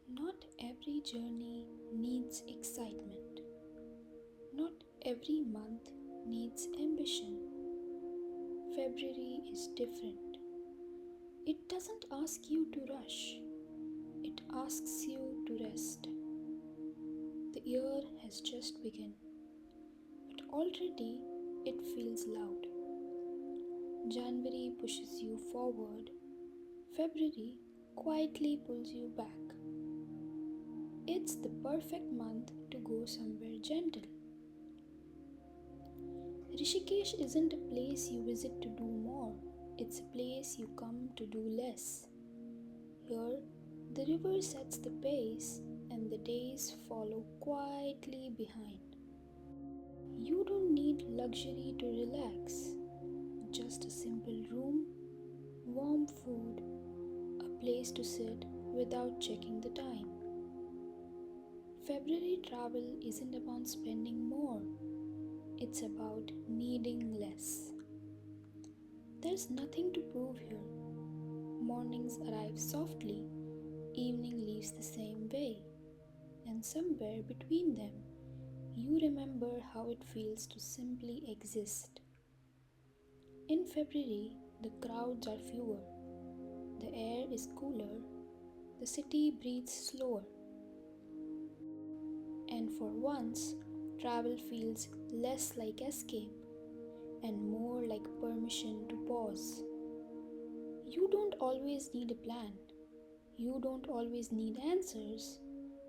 Not every journey needs excitement. Not every month needs ambition. February is different. It doesn't ask you to rush, it asks you to rest. The year has just begun, but already it feels loud. January pushes you forward, February quietly pulls you back. It's the perfect month to go somewhere gentle. Rishikesh isn't a place you visit to do more, it's a place you come to do less. Here, the river sets the pace and the days follow quietly behind. You don't need luxury to relax, just a simple room, warm food, a place to sit without checking the time. February travel isn't about spending more, it's about needing less. There's nothing to prove here. Mornings arrive softly, evening leaves the same way, and somewhere between them, you remember how it feels to simply exist. In February, the crowds are fewer, the air is cooler, the city breathes slower, and for once, travel feels less like escape and more like permission to pause. You don't always need a plan, you don't always need answers.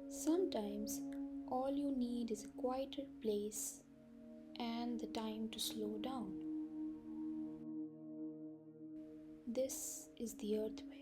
Sometimes, all you need is a quieter place and the time to slow down. This is the Earth Way.